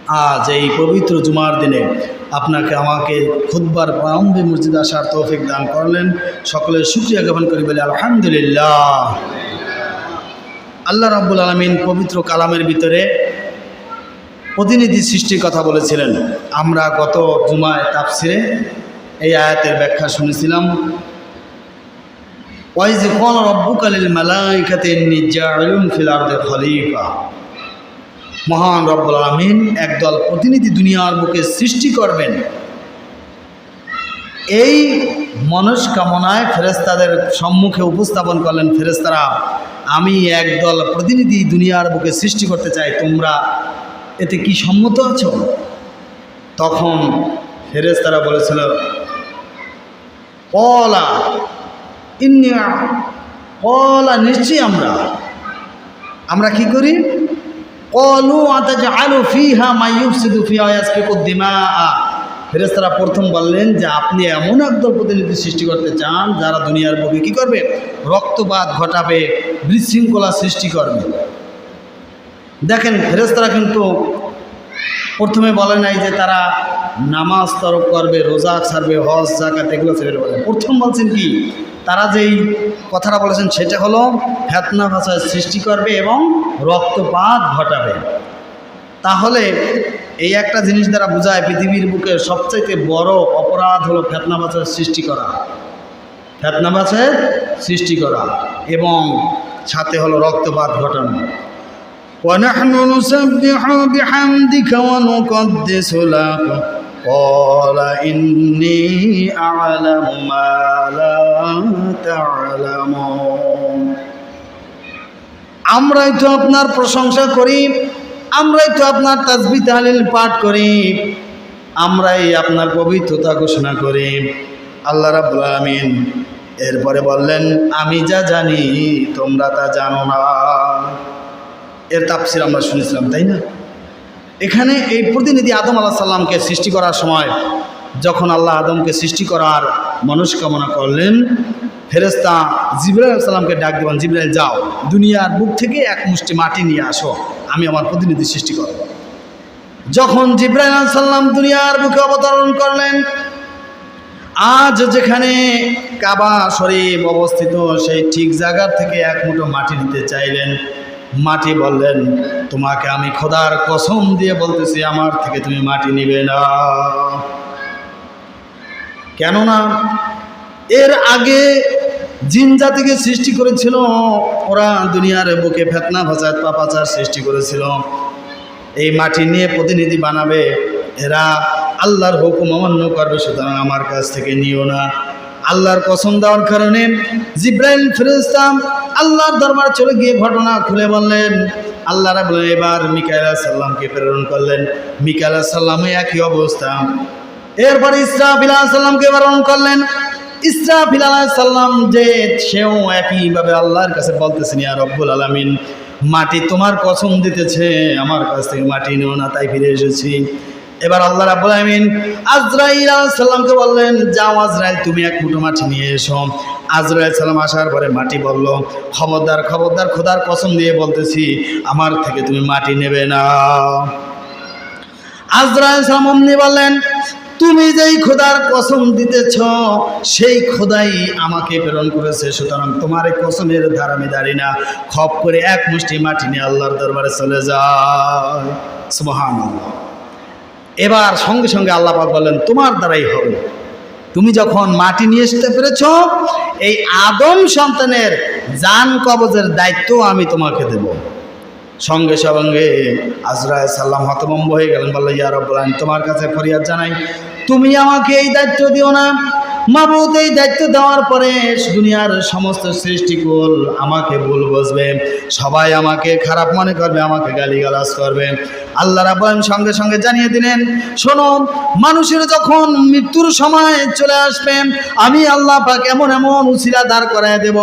আজ এই পবিত্র জুমার দিনে আপনাকে আমাকে খুতবার প্রারম্ভে মসজিদ আসার তৌফিক দান করলেন। সকলের শুকরিয়া জ্ঞাপন করি বলে আলহামদুলিল্লাহ। আল্লাহ রাব্বুল আলামিন পবিত্র কালামের ভিতরে প্রতিনিধি সৃষ্টির কথা বলেছিলেন। আমরা গত জুমায় তাফসিরে এই আয়াতের ব্যাখ্যা শুনেছিলাম। ওয়াইজ ক্বালা রাব্বুকা লিল মালাইকাতি ইন্নী জাইলুন ফিল আরদি খলিফা। মহান রব্বুল আলামিন একদল প্রতিনিধি দুনিয়ার বুকে সৃষ্টি করবেন, এই মনস্কামনায় ফেরেশতাদের সম্মুখে উপস্থাপন করলেন। ফেরেশতারা, আমি একদল প্রতিনিধি দুনিয়ার বুকে সৃষ্টি করতে চাই, তোমরা এতে কি সম্মত আছো? তখন ফেরেশতারা বলেছিল, ক্বালা ইন্নী, ক্বালা নিশ্চয়ই আমরা কি করি? ক্বালু আতাজআলু ফিহা মান ইউফসিদু ফিহা ওয়া ইয়াসফিকু দিমাআ। ফেরেশতারা প্রথম বললেন যে আপনি এমন একদল প্রতিনিধি সৃষ্টি করতে চান যারা দুনিয়ার বুকে কি করবে? রক্তপাত ঘটাবে, বিশৃঙ্খলা সৃষ্টি করবে। দেখেন, ফেরেশতারা কিন্তু প্রথমে বলে নাই যে তারা নামাজ তরক করবে, রোজা ছাড়বে, হজ যাকাত এগুলো ছেড়ে বলে। প্রথম বলছেন কি? তারা যেই কথাটা বলেছেন সেটা হলো ফিতনা ফাসাদ সৃষ্টি করবে এবং রক্তপাত ঘটাবে। তাহলে এই একটা জিনিস দ্বারা বোঝায় পৃথিবীর বুকে সবচাইতে বড় অপরাধ হলো ফিতনা ফাসাদ সৃষ্টি করা, ফিতনা ফাসাদ সৃষ্টি করা এবং সাথে হলো রক্তপাত ঘটানো। وَنَحْنُ نُسَبِّحُ بِحَمْدِكَ وَنُقَدِّسُ لَكَ قَالَ إِنِّي أَعْلَمُ مَا لَا تَعْلَمُونَ। আমরাই তো আপনার প্রশংসা করি, আমরাই তো আপনার তাসবিহ তাহলিল পাঠ করি, আমরাই আপনার পবিত্রতা ঘোষণা করি। আল্লাহ রাব্বুল আলামিন এরপরে বললেন, আমি যা জানি তোমরা তা জানো না। এর তাফসীর আমরা শুনেছিলাম, তাই না? এখানে এই প্রতিনিধি আদম আলাইহিস সালামকে সৃষ্টি করার সময় যখন আল্লাহ আদমকে সৃষ্টি করার মনস্কামনা করলেন, ফেরেশতা জিবরাইল আলাইহিস সালামকে ডাক দিলেন, জিবরাইল যাও দুনিয়ার বুক থেকে এক মুষ্টি মাটি নিয়ে আসো, আমি আমার প্রতিনিধি সৃষ্টি করব। যখন জিবরাইল আলাইহিস সালাম দুনিয়ার বুকে অবতরণ করলেন, আজ যেখানে কাবা শরীফ অবস্থিত সেই ঠিক জায়গা থেকে এক মুঠো মাটি নিতে চাইলেন। মাটি বললেন, তোমাকে আমি খোদার কসম দিয়ে বলতেছি আমার থেকে তুমি মাটি নিবে না। কেননা এর আগে জিন জাতিকে সৃষ্টি করেছিল, ওরা দুনিয়ার বুকে ফিতনা ফাসাদ পাপাচার সৃষ্টি করেছিল। এই মাটি নিয়ে প্রতিনিধি বানাবে, এরা আল্লাহর হুকুম অমান্য করবে, সুতরাং আমার কাছ থেকে নিও না। আল্লাহর কসম দেওয়ার কারণে জিবরাইল ফেরেশতা আল্লাহর দরবার চলে গিয়ে ঘটনা খুলে বললেন। আল্লাহ রাব্বুল আলামিন এবার মিকাইল আলাইহিস সালামকে প্রেরণ করলেন। মিকাইল আলাইহিস সালামের একই অবস্থা। এরপর ইসরাফিল আলাইহিস সালামকে প্রেরণ করলেন। ইসরাফিল আলাইহিস সালাম যে সেও একইভাবে আল্লাহর কাছে বলতেছেন, ইয়া রব্বুল আলামিন, মাটি তোমার কসম দিতেছে আমার কাছ থেকে মাটি নিও না, তাই ফিরে এসেছি। এবার আল্লাহ রাব্বুল আলামিন আজরাইল আলাইহিস সালামকে বললেন, যাও আজরাইল তুমি এক মুঠো মাটি নিয়ে এসো। আজরাইল সালাম আসার পরে মাটি বলল, খবরদার খবরদার, খোদার কসম দিয়ে বলতেছি আমার থেকে তুমি মাটি নেবে না। আজরাইল সালাম অমনি বললেন, তুমি যেই খোদার কসম দিতেছ সেই খোদাই আমাকে প্রেরণ করেছে, সুতরাং তোমার এই কসমের ধার আমি দাঁড়ি না। খপ করে এক মুষ্টি মাটি নিয়ে আল্লাহর দরবারে চলে যায়। সুবহানাল্লাহ। এবার সঙ্গে সঙ্গে আল্লাহ পাক বললেন, তোমার দ্বারাই হবে। তুমি যখন মাটি নিয়ে আসতে পেরেছ, এই আদম সন্তানের জান কবজের দায়িত্ব আমি তোমাকে দেব। সঙ্গে সঙ্গে আজরাইল সালাম হতভম্ব হয়ে গেলেন, বললেন, ইয়া রাব্বুল আলামিন, তোমার কাছে ফরিয়াদ জানাই, তুমি আমাকে এই দায়িত্ব দিও না। মাবুদ, এই দায়িত্ব দেওয়ার পরে দুনিয়ার সমস্ত সৃষ্টিকুল আমাকে ভুল বুঝবে, সবাই আমাকে খারাপ মনে করবে, আমাকে গালিগালাজ করবে। আল্লাহ রাব্বুল আলামিন সঙ্গে সঙ্গে জানিয়ে দিলেন, শোনো, মানুষের যখন মৃত্যুর সময় চলে আসবে, আমি আল্লাহ পাক এমন এমন উসিলা দাঁড় করায় দেব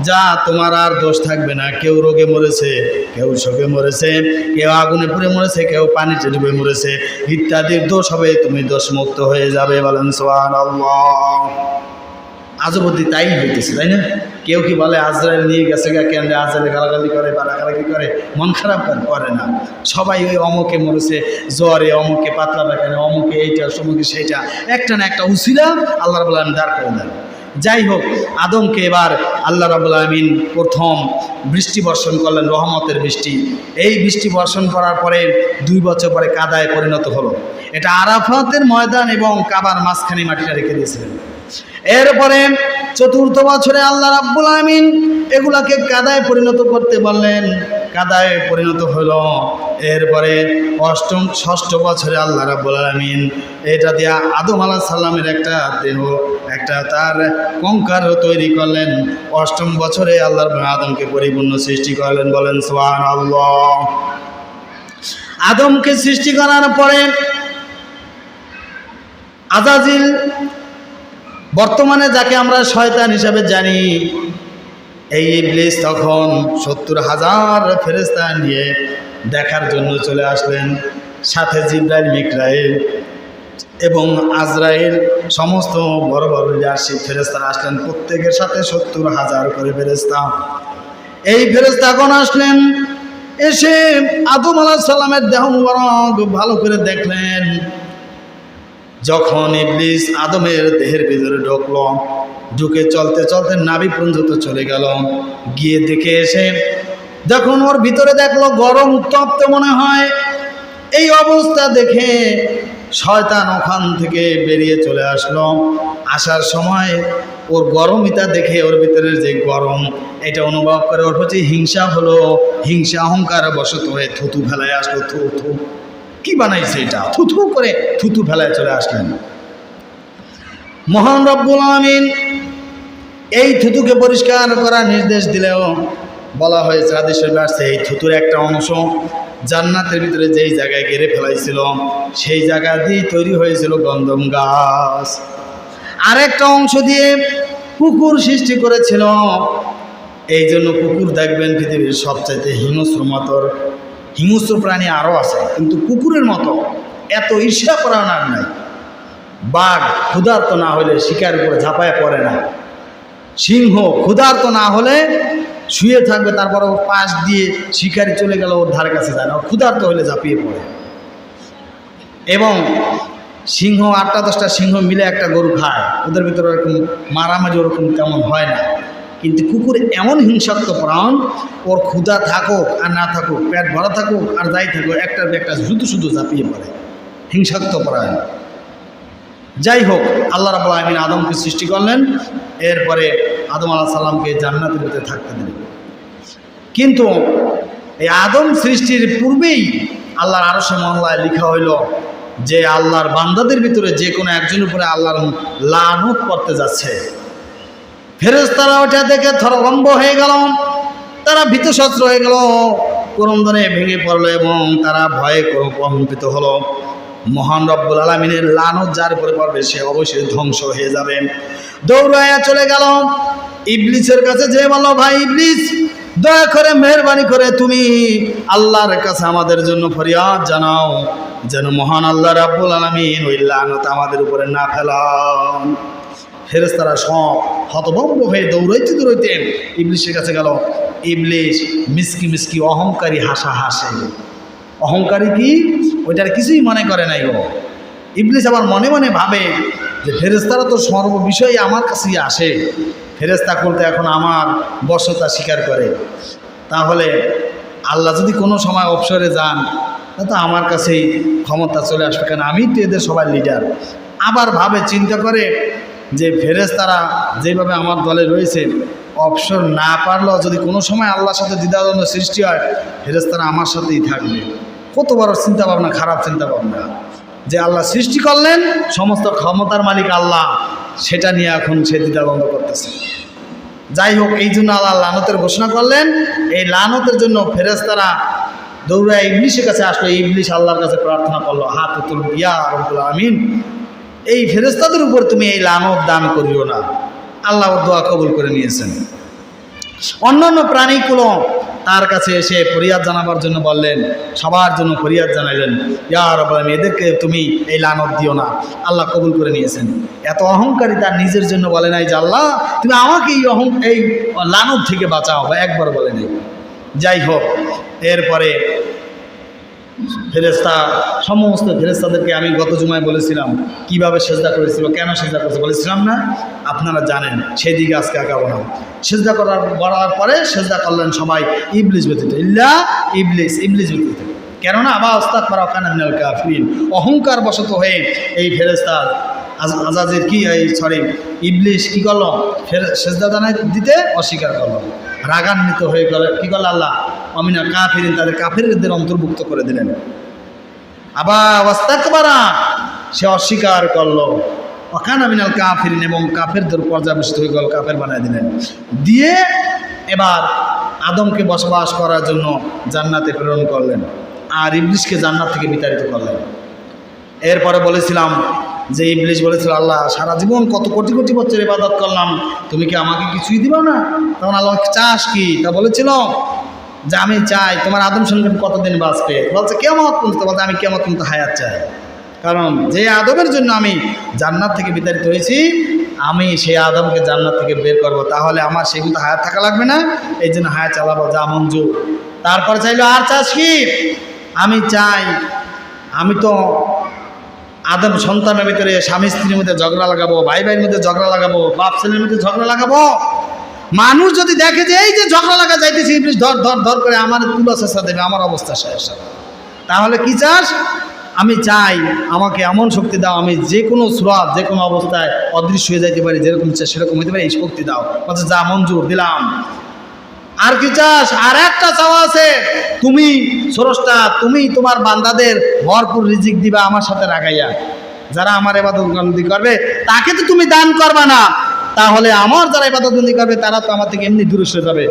যা তোমার আর দোষ থাকবে না। কেউ রোগে মরেছে, কেউ শোকে মরেছে, কেউ আগুনে পুড়ে মরেছে, কেউ পানিতে ডুবে মরেছে, ইত্যাদির দোষ হবে, তুমি দোষমুক্ত হয়ে যাবে। বলেন সুবহানাল্লাহ। আজবদি তাই হইতেছে, তাই না? কেউ কি বলে আজরাইল নিয়ে গেছে গা, কেন আজরাইল গালাগালি করে বা রাগারাগি করে, মন খারাপ করে না। সবাই ওই অমুকে মরেছে জ্বরে, অমুকে পাতলা পায়খানা, অমুকে এইটা, সমুকে সেইটা, একটা না একটা উসিলা আল্লাহ রাব্বুল আলামিন দাঁড় করে দেন। যাই হোক, আদমকে এবার আল্লাহ রাব্বুল আলামিন প্রথম বৃষ্টি বর্ষণ করলেন, রহমতের বৃষ্টি। এই বৃষ্টি বর্ষণ করার পরে 2 বছর পরে কাদায় পরিণত হলো। এটা আরাফাতের ময়দান এবং কাবার মাঝখানে মাটিটা রেখে দিয়েছিলেন। এরপরে 4th বছরে আল্লাহ রাব্বুল আলামিন এগুলাকে কাদায় পরিণত করতে বললেন, কাদায় পরিণত হলো। এরপরে 6ষ্ঠ বছরে আল্লাহ রাব্বুল আলামিন এটা দিয়ে আদম আলাইহিস সালামের একটা দেহ, একটা তার কঙ্কাল তৈরি করলেন। 8ম বছরে আল্লাহ আদমকে পরিপূর্ণ সৃষ্টি করলেন। বলেন সুবহানাল্লাহ। আদমকে সৃষ্টি করার পরে আজাজিল, বর্তমানে যাকে আমরা শয়তান হিসাবে জানি, এই ইবলিস তখন 70,000 ফেরেশতা নিয়ে দেখার জন্য চলে আসলেন। সাথে জিবরাইল, মিকাইল এবং আজরাইল, সমস্ত বড় বড় লিডারশিপ ফেরেশতারা আসলেন। প্রত্যেকের সাথে 70,000 করে ফেরেশতা। এই ফেরেশতাগণ আসলেন, এসে আদম আলাইহিস সালামের দেহ মুবারক ভালো করে দেখলেন। যখন ইবলিস আদমের দেহের ভিতরে ঢুকলো, ঢুকে চলতে চলতে নাভি পর্যন্ত চলে গেল, গিয়ে দেখে এসে যখন ওর ভিতরে দেখলো গরম উত্তপ্ত মনে হয়, এই অবস্থা দেখে শয়তান ওখান থেকে বেরিয়ে চলে আসলো। আসার সময় ওর গরমিতা দেখে, ওর ভিতরের যে গরম এটা অনুভব করে ওর হচ্ছে হিংসা হলো। হিংসা অহংকার বশত হয়ে থুতু ফেলায় আসলো। থু কি বানাইছে এটা, থুথু করে থুতু ফেলায় চলে আসলেন। মহান রব্বুল আলামিন এই থুতুকে পরিষ্কার করার নির্দেশ দিলেও বলা হয়েছে, হাদিসে আসছে, এই থুতুর একটা অংশ জান্নাতের ভিতরে যেই জায়গায় গেড়ে ফেলাইছিল সেই জায়গা দিয়ে তৈরি হয়েছিল গন্ধম গাছ। আরেকটা অংশ দিয়ে কুকুর সৃষ্টি করেছিল। এই জন্য কুকুর দেখবেন পৃথিবীর সবচাইতে হিংস্র প্রাণী আরও আছে, কিন্তু কুকুরের মতো এত ঈর্ষা করানোর নাই। বাঘ ক্ষুধার্ত না হলে শিকার করে ঝাঁপায় পড়ে না। সিংহ ক্ষুধার্ত না হলে শুয়ে থাকবে, তারপর ওর পাশ দিয়ে শিকারি চলে গেল, ওর ধারে কাছে যায় না। ক্ষুধার্ত হলে ঝাঁপিয়ে পড়ে। এবং সিংহ 8-10টা সিংহ মিলে একটা গরু খায়, ওদের ভিতরে ওরকম মারামারি ওরকম তেমন হয় না। কিন্তু কুকুর এমন হিংসাত্মক প্রাণ, ওর ক্ষুধা থাকুক আর না থাকুক, পেট ভরা থাকুক আর যাই থাকুক, একটার একটা শুধু ঝাঁপিয়ে পড়ে, হিংসাত্মক প্রাণ। যাই হোক, আল্লাহ রাব্বুল আলামিন আদমকে সৃষ্টি করলেন। এরপরে আদম আলাইহিস সালামকে জান্নাতের ভিতরে থাকতে দিলেন। কিন্তু এই আদম সৃষ্টির পূর্বেই আল্লাহর আরশে মহল্লায় লেখা হইল যে আল্লাহর বান্দাদের ভিতরে যে কোনো একজনের উপরে আল্লাহর লানত করতে যাচ্ছে। ফেরেশতারা ওটা দেখে থরভম্ব হয়ে গেল, তারা ভীতসত্র হয়ে গেল, ক্রন্দনে ভেঙে পড়লো এবং তারা ভয়ে কম্পিত হলো। মহান রব্বুল আলামিনের লানত যার উপরে পড়বে সে অবশ্যই ধ্বংস হয়ে যাবে। দৌড়াইয়া চলে গেল ইবলিসের কাছে, যে বলল, ভাই ইবলিস, দয়া করে মেহেরবানি করে তুমি আল্লাহর কাছে আমাদের জন্য ফরিয়াদ জানাও, যেন মহান আল্লাহ রাব্বুল আলামিন ওই লানত আমাদের উপরে না ফেলান। ফেরেশতারা সব হতভম্ব হয়ে দৌড়াইতে ইবলিসের কাছে গেল। ইবলিস মিসকি অহংকারী হাসা হাসে। অহংকারী কি, ওইটার কিছুই মনে করে নাই ও। ইবলিস আবার মনে মনে ভাবে যে ফেরেশতারা তো সর্ববিষয়ে আমার কাছেই আসে, ফেরেশতা করতে এখন আমার বশ্যতা স্বীকার করে, তাহলে আল্লাহ যদি কোনো সময় অবসরে যান তা তো আমার কাছেই ক্ষমতা চলে আসবে, কেন আমি তো এদের সবার লিডার। আবার ভাবে, চিন্তা করে যে ফেরেশতারা যেভাবে আমার দলে রয়েছে, অবসর না পারলেও যদি কোনো সময় আল্লাহর সাথে দ্বিধাদ্বন্দ্ব সৃষ্টি হয়, ফেরেশতারা আমার সাথেই থাকবে। কত বড় চিন্তা ভাবনা, খারাপ চিন্তা ভাবনা, যে আল্লাহ সৃষ্টি করলেন, সমস্ত ক্ষমতার মালিক আল্লাহ, সেটা নিয়ে এখন সে দ্বিধাদ্বন্দ্ব করতেছে। যাই হোক, এই জন্য আল্লাহ লানতের ঘোষণা করলেন। এই লানতের জন্য ফেরেশতারা দৌড়ায় ইবলিসের কাছে আসলো। ইবলিস আল্লাহর কাছে প্রার্থনা করলো, হাত তুল, ইয়া রব্বুল আলামিন, এই ফেরেশতাদের উপর তুমি এই লানত দান করিও না। আল্লাহ দোয়া কবুল করে নিয়েছেন। অন্যান্য প্রাণীগুলো তার কাছে এসে ফরিয়াদ জানাবার জন্য বললেন, সবার জন্য ফরিয়াদ জানাইলেন, ইয়া রাব্বুল আলামিন, এদেরকে তুমি এই লানত দিও না। আল্লাহ কবুল করে নিয়েছেন। এত অহংকারী তার নিজের জন্য বলে নাই যে আল্লাহ তুমি আমাকে এই লানত থেকে বাঁচাও, বা একবার বলে নেই। যাই হোক, এরপরে ফেরেশতা, সমস্ত ফেরেশতাদেরকে আমি গত জুমায় বলেছিলাম কিভাবে সেজদা করেছিল, কেন সেজদা করেছে বলেছিলাম না? আপনারা জানেন, সেই দিকে আজকে আগাবো না। সেজদা করার পরে সেজদা করলেন সবাই, ইবলিস ব্যতীত, ইল্লা ইবলিস, ইবলিস ব্যতীত। কেননা আবা আস্তাগফারা ওয়া কানা মিনাল কাফিরিন, অহংকার বশত হয়ে এই ফেরেশতা আজাজির ইবলিস কি করলো? সেজদা দিতে অস্বীকার করলো, রাগান্বিত হয়ে গেল। কি করলো? আল্লাহ আমিনা কাফিরিন, তাদের কাফিরদের অন্তর্ভুক্ত করে দিলেন। আবার ওয়াস্তাকবারা, সে অস্বীকার করলো, ওয়াকানা মিনাল কাফিরিন, এবং কাফেরদের পর্যাবেশিত হয়ে গেল, কাফের বানিয়ে দিলেন। দিয়ে এবার আদমকে বসবাস করার জন্য জান্নাতে প্রেরণ করলেন, আর ইবলিসকে জান্নাত থেকে বিতাড়িত করলেন। এরপরে বলেছিলাম যে ইবলিস বলেছিল, আল্লাহ সারা জীবন কত কোটি কোটি বছর ইবাদত করলাম, তুমি কি আমাকে কিছুই দিবা না? তখন আল্লাহ, চাস কি? তা বলেছিল যে আমি চাই তোমার আদম সন্তান কতদিন বাঁচবে। বলছে কিয়ামত পর্যন্ত। বলতে আমি কিয়ামত পর্যন্ত হায়াত চাই, কারণ যে আদমের জন্য আমি জান্নাত থেকে বিতাড়িত হয়েছি, আমি সেই আদমকে জান্নাত থেকে বের করব, তাহলে আমার সেগুলো হায়াত থাকা লাগবে না, এই জন্য হায়াত চালাবো, যা মঞ্জুর। তারপর চাইলো, আর চাস কি? আমি চাই, আমি তো আদম সন্তানের ভিতরে স্বামী স্ত্রীর মধ্যে ঝগড়া লাগাবো, ভাই ভাইয়ের মধ্যে ঝগড়া লাগাবো, বাপ ছেলের মধ্যে ঝগড়া লাগাবো। মানুষ যদি দেখে যে এই যে ঝগড়া লাগা যাইতেছে, ইবলিস ধর ধর ধর করে আমার তুলা চেষ্টা দেবে, আমার অবস্থা শেষ। তাহলে কি চাস? আমি চাই আমাকে এমন শক্তি দাও, আমি যে কোনো সুরাত, যে কোনো অবস্থায় অদৃশ্য হয়ে যাইতে পারি, যেরকম চাই সেরকম হইতে পারি, এই শক্তি দাও। বলছে যা মঞ্জুর, দিলাম। আর কি চাস? আর একটা চাওয়া আছে, তুমি স্রষ্টা, তুমি তোমার বান্দাদের ভরপুর রিজিক দিবা আমার সাথে রাখাইয়া। যারা আমার ইবাদতবন্দি করবে তাকে তো তুমি দান করবা না, তাহলে আমার যারা ইবাদতবন্দি করবে তারা তো আমার থেকে এমনি দূরে সরে যাবে।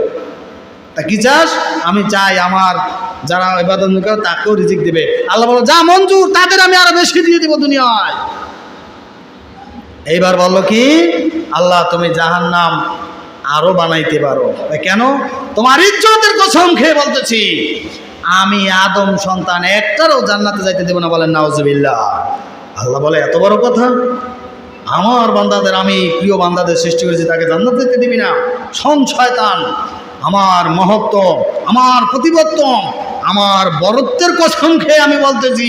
তা কি চাস? আমি চাই আমার যারা ইবাদতবন্দি করে তাকেও রিজিক দিবে। আল্লাহ বলো যা মঞ্জুর, তাদের আমি আরো বেশি দিয়ে দিব দুনিয়ায়। এইবার বললো কি, আল্লাহ তুমি জাহান্নাম আরো বানাইতে পারো। কেন? তোমার ইজ্জতের কসম খেয়ে বলতেছি, আমি আদম সন্তান একটারও জান্নাতে যাইতে দেব না। বলেন নাউজুবিল্লাহ। আল্লাহ বলে এত বড় কথা, আমার বান্দাদের, আমি প্রিয় বান্দাদের সৃষ্টি করেছি, তাকে জান্নাতে যেতে দিবি না? শয়তান, আমার মহত্ব, আমার প্রতিপত্ত, আমার বরত্বের কসম খেয়ে আমি বলতেছি,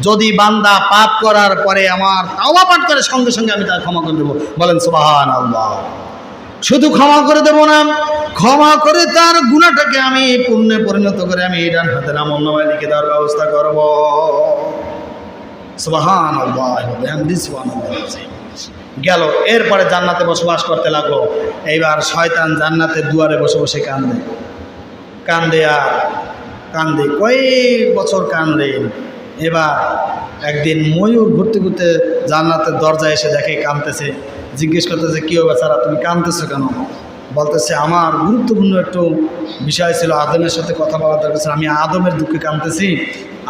যদি বান্দা পাপ করার পরে আমার তাওবা পাঠ করে সঙ্গে সঙ্গে আমি তাকে ক্ষমা করে দেবো। বলেন সুবহানাল্লাহ। শুধু ক্ষমা করে দেব না, ক্ষমা করে তার গুনাহটাকে আমি পুণ্যে পরিণত করে আমি ডান হাতের আমলনামায় লিখে দেওয়ার ব্যবস্থা করব। সুবহানাল্লাহ বিহামদিহি সুবহানাল্লাহ। গেল, এরপরে জান্নাতে বসবাস করতে লাগলো। এইবার শয়তান জান্নাতের দুয়ারে বসে বসে কান্দে, কান্দে আর কান্দে, কয়েক বছর কান্দে। এবার একদিন ময়ূর ঘুরতে ঘুরতে জান্নাতের দরজায় এসে দেখে কাঁদতেছে। জিজ্ঞেস করতেছে, কি হবে বেচারা, তুমি কাঁদতেছো কেন? বলতেছে, আমার গুরুত্বপূর্ণ একটু বিষয় ছিল, আদমের সাথে কথা বলা দরকার ছিল, আমি আদমের দুঃখে কাঁদতেছি।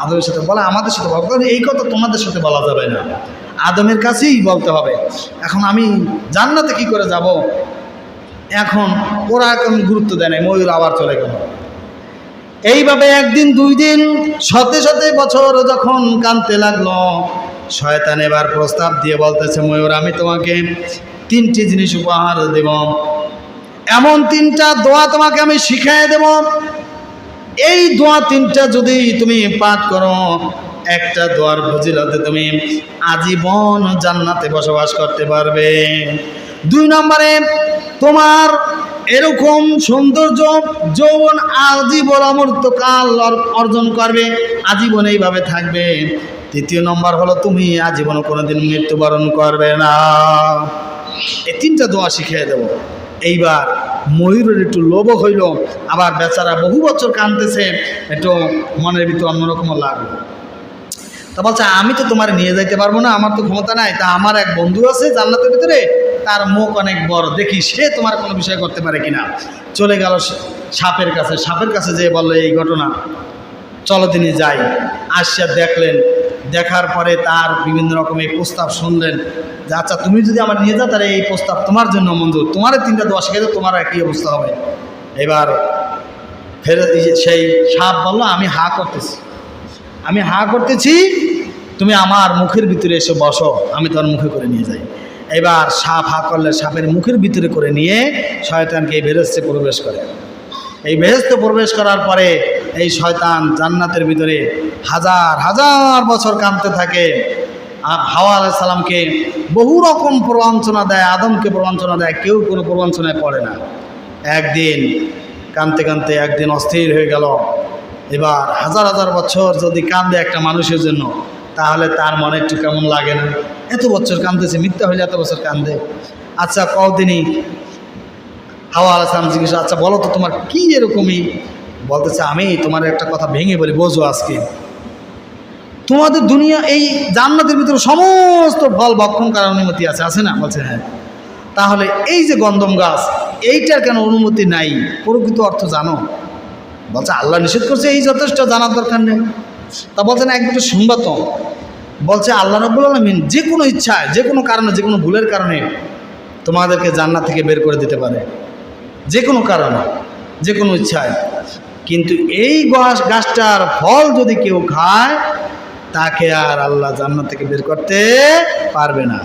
আদমের সাথে বলা, আমাদের সাথে বলতে হবে, এই কথা তোমাদের সাথে বলা যাবে না, আদমের কাছেই বলতে হবে। এখন আমি জান্নাতে কি করে যাব? এখন ওরা এখন গুরুত্ব দেয় না, ময়ূর আবার চলে গেল। এইভাবে একদিন, দুই দিন, শতে শতে বছর যখন কাঁদতে লাগলো, শয়তান এবার প্রস্তাব দিয়ে বলতেছে, ময়ূর আমি তোমাকে 3টি জিনিস উপহার দেব, এমন 3টা দোয়া তোমাকে আমি শিখিয়ে দেব। এই দোয়া 3টা যদি তুমি পাঠ করো, একটা দোয়ার ফজিলতে তুমি আজীবন জান্নাতে বসবাস করতে পারবে। 2 নম্বরে তোমার এরকম সৌন্দর্য যৌবন আজীবন অমৃতকাল অর্জন করবে, আজীবন এইভাবে থাকবে। 3 নম্বর হলো তুমি আজীবন কোনোদিন মৃত্যুবরণ করবে না। এই 3টা দোয়া শিখিয়ে দেব। এইবার ময়ূরের একটু লোভ হইল, আবার বেচারা বহু বছর কাঁদতেছে, একটু মনের ভিতরে অন্যরকম লাগলো। তা বলছে, আমি তো তোমার নিয়ে যাইতে পারবো না, আমার তো ক্ষমতা নাই। তা আমার এক বন্ধু আছে জান্নাতের ভিতরে, তার মুখ অনেক বড়, দেখি সে তোমার কোনো বিষয় করতে পারে কিনা। চলে গেল সাপের কাছে। সাপের কাছে যেয়ে বললো এই ঘটনা, চলো তিনি যাই। আসিয়া দেখলেন, দেখার পরে তার বিভিন্ন রকমের প্রস্তাব শুনলেন যে আচ্ছা তুমি যদি আমার নিয়ে যাও তাহলে এই প্রস্তাব তোমার জন্য মঞ্জুর, তোমার 3টা দোয়া শিখে দাও, তোমার একই অবস্থা হবে। এবার ফের সেই সাপ বলল, আমি হা করতেছি, আমি হা করতেছি, তুমি আমার মুখের ভিতরে এসে বসো, আমি তোমার মুখে করে নিয়ে যাই। এবার সাপ হা করলে সাপের মুখের ভিতরে করে নিয়ে শয়তানকে এই বেহেশতে প্রবেশ করে। এই বেহেশতে প্রবেশ করার পরে এই শয়তান জান্নাতের ভিতরে হাজার হাজার বছর কাঁদতে থাকে। হাওয়া আলাইহিস সালামকে বহু রকম প্রবঞ্চনা দেয়, আদমকে প্রবঞ্চনা দেয়, কেউ কোনো প্রবঞ্চনায় পড়ে না। একদিন কাঁদতে কাঁদতে একদিন অস্থির হয়ে গেল। এবার হাজার হাজার বছর যদি কাঁদে একটা মানুষের জন্য, তাহলে তার মনে একটু কেমন লাগে না? এত বছর কাঁদতেছে, মিথ্যা হইলে এত বছর কাঁদে। আচ্ছা কদিনই হাওয়া আলাইহিস সালাম জিজ্ঞাসা, আচ্ছা বলো তো তোমার কি এরকমই? বলতেছে, আমি তোমার একটা কথা ভেঙে বলি, বোঝো। আজকে তোমাদের দুনিয়া এই জান্নাতের ভিতরে সমস্ত ফল ভক্ষণ করার অনুমতি আছে, আছে না? বলছে হ্যাঁ। তাহলে এই যে গন্ধম গাছ, এইটার কেন অনুমতি নাই? প্রকৃত অর্থ জানো? বলছে আল্লাহ নিষেধ করছে, এই যথেষ্ট, জানার দরকার নেই। তা বলছে না, একটু শুনবা তো। বলছে আল্লাহ রাব্বুল আলামিন যে কোনো ইচ্ছায়, যে কোনো কারণে, যে কোনো ভুলের কারণে তোমাদেরকে জান্নাত থেকে বের করে দিতে পারে, যে কোনো কারণে, যে কোনো ইচ্ছায়। কিন্তু এই গাছটার ফল যদি কেউ খায়, তাকে আর আল্লাহ জান্নাত থেকে বের করতে পারবে না।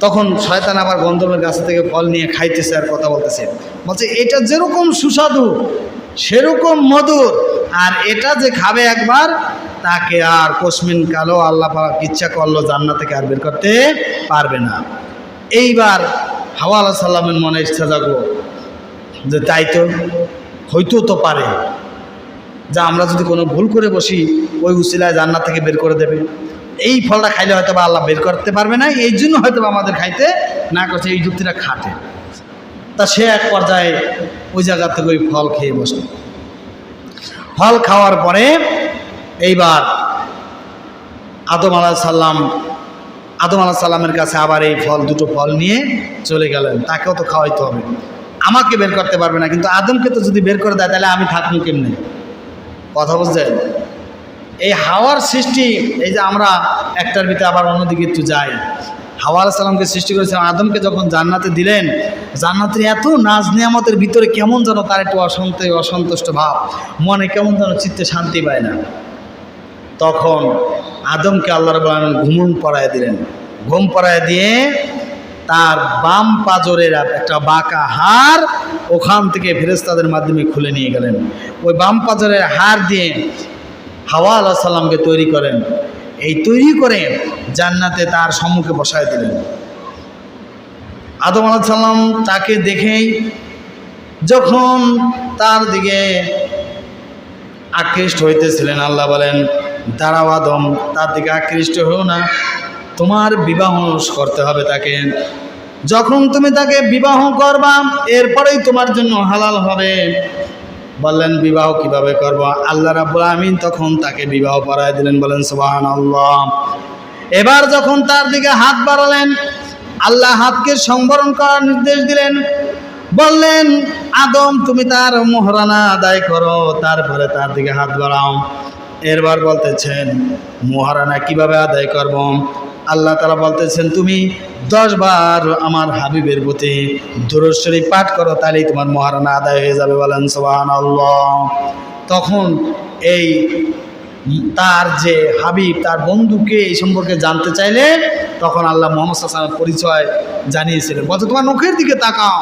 তখন শয়তান আবার গন্ধমের গাছ থেকে ফল নিয়ে খাইতেছে আর কথা বলতেছে। বলছে এটা যেরকম সুস্বাদু সেরকম মধুর, আর এটা যে খাবে একবার, তাকে আর কসমিন কালো আল্লাহ পাক ইচ্ছা করলো জান্নাত থেকে আর বের করতে পারবে না। এইবার হাওয়া আলাইহিস সালামের মনে ইচ্ছা জাগলো যে তাই তো হইতেও তো পারে, যা আমরা যদি কোনো ভুল করে বসি, ওই উসিলায় জান্নাত থেকে বের করে দেবে। এই ফলটা খাইলে হয়তো বা আল্লাহ বের করতে পারবে না, এই জন্য হয়তো আমাদের খাইতে না করছে, এই যুক্তিটা খাটে। তা সে এক পর্যায়ে ওই জায়গা থেকে ওই ফল খেয়ে বসল। ফল খাওয়ার পরে এইবার আদম আলাইহিস সালামের কাছে আবার এই দুটো ফল নিয়ে চলে গেলেন। তাকেও তো খাওয়াইতে হবে, আমাকে বের করতে পারবে না, কিন্তু আদমকে তো যদি বের করে দেয় তাহলে আমি থাকবো কেমনে? কথা বুঝছেন? এই হাওয়ার সৃষ্টি, এই যে আমরা একটার ভিতরে আবার অন্যদিকে একটু যাই। হাওয়া আলাইহিস সালামকে সৃষ্টি করেছিলেন, আদমকে যখন জান্নাতে দিলেন, জান্নাতের এত নাজ নিয়ামতের ভিতরে কেমন যেন তার একটু অসন্তুষ্ট ভাব, মনে কেমন যেন চিত্তে শান্তি পায় না। তখন আদমকে আল্লাহ রাব্বুল আলামিন ঘুম পড়ায় দিলেন। ঘুম পড়ায় দিয়ে তার বাম পাজরের একটা বাঁকা হাড় ওখান থেকে ফেরেশতাদের মাধ্যমে খুলে নিয়ে গেলেন। ওই বাম পাজরের হাড় দিয়ে হাওয়া আলাইহিস সালামকে তৈরি করেন। এই তৈরি করে জান্নাতে তার সম্মুখে বসায় দিলেন। আদম আলাইহিস সালাম তাকে দেখেই যখন তার দিকে আকৃষ্ট হইতেছিলেন, আল্লাহ বলেন, দাঁড়াও আদম, তার দিকে আকৃষ্ট হও না, তোমার বিবাহ করতে হবে তাকে। যখন তুমি তাকে বিবাহ করবা, এরপরেই তোমার জন্য হালাল হবে। বললেন বিবাহ কিভাবে করব? আল্লাহ রাব্বুল আমিন তখন তাকে বিবাহ পড়ায় দিলেন। বলেন সুবহানাল্লাহ। এবার যখন তার দিকে হাত বাড়ালেন, আল্লাহ হাতকে সংবরণ করার নির্দেশ দিলেন। বললেন আদম, তুমি তার মোহরানা আদায় করো, তারপরে তার দিকে হাত বাড়াও। এরবার বলতেছেন মোহরানা কিভাবে আদায় করব? আল্লাহ তাআলা বলতেছেন, তুমি 10 বার আমার হাবিবের প্রতি দুরূদ শরীফ পাঠ করো, তাহলেই তোমার মোহরানা আদায় হয়ে যাবে। বলেন সুবহানাল্লাহ। তখন এই তার যে হাবিব, তার বন্ধুকে এই সম্পর্কে জানতে চাইলে তখন আল্লাহ মুহাম্মদ সাল্লাল্লাহু আলাইহি ওয়াসাল্লামের পরিচয় জানিয়েছিলেন। বলতে তোমার নখের দিকে তাকাও,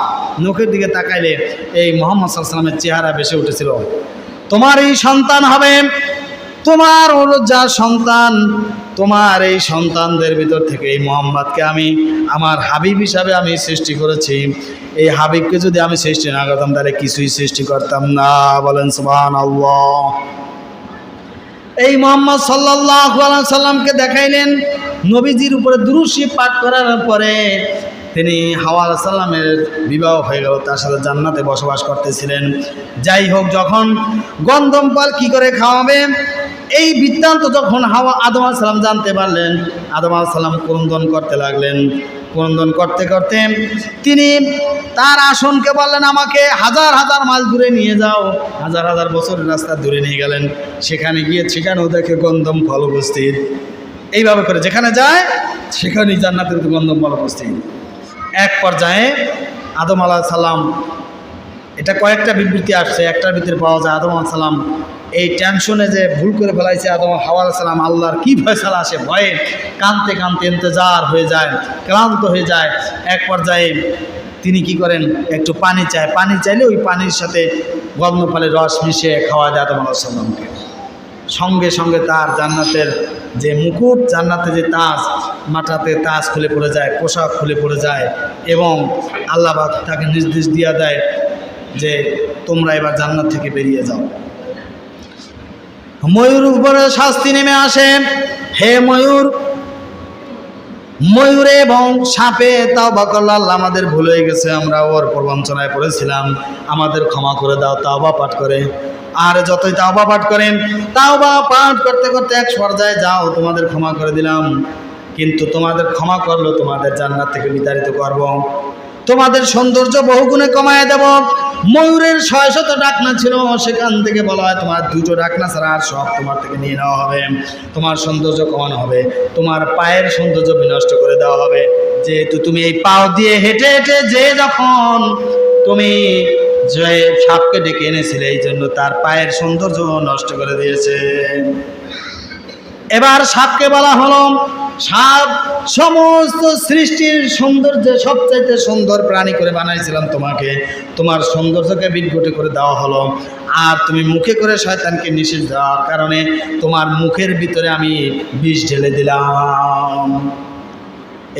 নখের দিকে তাকাইলে এই মুহাম্মদ সাল্লাল্লাহু আলাইহি ওয়াসাল্লামের চেহারা ভেসে উঠেছিল। তোমার এই সন্তান হবে, তোমার যা সন্তান, তোমার এই সন্তানদের ভিতর থেকে এই মুহাম্মদকে আমি আমার হাবিব হিসাবে আমি সৃষ্টি করেছি। এই হাবিবকে যদি আমি সৃষ্টি না করতাম তাহলে কিছুই সৃষ্টি করতাম না। বলেন সুবহানাল্লাহ। এই মুহাম্মদ সাল্লাল্লাহু আলাইহি সাল্লামকে দেখাইলেন। নবীজির উপরে দুরূদ শরীফ পাঠ করার পরে তিনি হাওয়া আলাইহিস সালামের বিবাহ হয়ে গেল, তার সাথে জান্নাতে বসবাস করতেছিলেন। যাই হোক, যখন গন্ধম ফল কী করে খাওয়াবে এই বৃত্তান্ত যখন আদম আলাইহিস সালাম জানতে পারলেন, আদম আলাইহিস সালাম ক্রন্দন করতে লাগলেন। ক্রন্দন করতে করতে তিনি তার আসনকে বললেন, আমাকে হাজার হাজার মাইল দূরে নিয়ে যাও। হাজার হাজার বছরের রাস্তা দূরে নিয়ে গেলেন। সেখানে গিয়ে সেখানেও দেখে গন্ধম ফল উপস্থিত। এইভাবে করে যেখানে যায় সেখানেই জান্নাতের গন্ধম ফল উপস্থিত। এক পর্যায়ে আদম আলাইহিস সালাম এটা কয়েকটা বিবৃতি আসছে, একটার ভিতরে পাওয়া যায় আদম আলাইহিস সালাম এই টেনশনে যে ভুল করে ফেলাইছে আদম হাওয়া আলাইহিস সালাম, আল্লাহর কী ফয়সালা আসে ভয়ে কাঁদতে কাঁদতে ইন্তজার হয়ে যায়, ক্লান্ত হয়ে যায়। এক পর্যায়ে তিনি কি করেন, একটু পানি চায়, পানি চাইলে ওই পানির সাথে গন্ধফলের রস মিশিয়ে খাওয়া দেয় আদম আলাইহিস সালামকে। সঙ্গে সঙ্গে তার জান্নাতের যে মুকুট, জান্নাতে যে তাজ, মাথাতে তাজ খুলে পড়ে যায়, পোশাক খুলে পড়ে যায় এবং আল্লাহ পাক তাকে নির্দেশ দিয়ে দেয় যে তোমরা এবার জান্নাত থেকে বেরিয়ে যাও। ময়ূর উপরে শাস্তি নেমে আসে, হে ময়ূর, ময়ূরে এবং সাপে তাওবা করল, আল্লাহ আমাদের ভুল হয়ে গেছে, আমরা ওর প্রবঞ্চনায় পড়েছিলাম, আমাদের ক্ষমা করে দাও। তাওবা পাঠ করে, আর যতই তাওবা পাঠ করেন, তাওবা পাঠ করতে করতে এক পর্যায়ে যাও তোমাদের ক্ষমা করে দিলাম, কিন্তু তোমাদের ক্ষমা করলো তোমাদের জান্নাত থেকে বিতাড়িত করব, তোমাদের সৌন্দর্য বহুগুণে কমায় দেব। ময়ূরের 600 ডাকনা ছিল, সেখান থেকে বলা হয় তোমার 2টো ডাকনা ছাড়া আর সব তোমার থেকে নিয়ে নেওয়া হবে, তোমার সৌন্দর্য কমানো হবে, তোমার পায়ের সৌন্দর্য বিনষ্ট করে দেওয়া হবে। যেহেতু তুমি এই পাও দিয়ে হেঁটে হেঁটে যে যখন তুমি যে সাপকে ডেকে এনেছিলে, এই জন্য তার পায়ের সৌন্দর্য নষ্ট করে দিয়েছে। এবার সাপকে বলা হলো, সাপ সমস্ত সৃষ্টির সৌন্দর্যে সবচাইতে সুন্দর প্রাণী করে বানাইছিলাম তোমাকে, তোমার সৌন্দর্যকে বিঘ্নিত করে দেওয়া হলো, আর তুমি মুখে করে শয়তানকে নিষেধ দেওয়ার কারণে তোমার মুখের ভিতরে আমি বিষ ঢেলে দিলাম।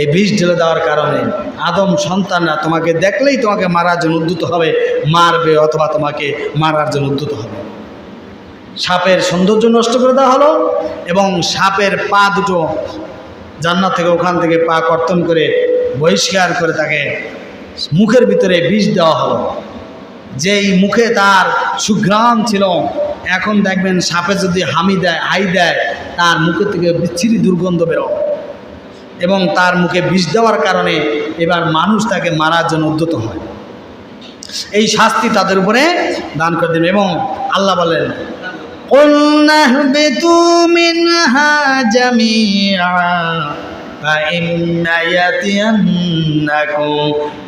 এই বিষ ঢেলে দেওয়ার কারণে আদম সন্তানরা তোমাকে দেখলেই তোমাকে মারার জন্য উদ্যত হবে, মারবে অথবা তোমাকে মারার জন্য উদ্যত হবে। সাপের সৌন্দর্য নষ্ট করে দেওয়া হলো এবং সাপের পা দুটো জান্নাত থেকে, ওখান থেকে পা কর্তন করে বহিষ্কার করে তাকে মুখের ভিতরে বিষ দেওয়া হলো। যেই মুখে তার সুঘ্রাণ ছিল, এখন দেখবেন সাপে যদি হামি দেয়, হাই দেয়, তার মুখের থেকে বিচ্ছিরি দুর্গন্ধ বেরো, এবং তার মুখে বিষ দেওয়ার কারণে এবার মানুষ তাকে মারার জন্য উদ্যত হয়। এই শাস্তি তাদের উপরে দান করে দেবে। এবং আল্লাহ বলেন, قُلْنَا اهْبِطُوا مِنْهَا جَمِيعًا فَإِمَّا يَأْتِيَنَّكُم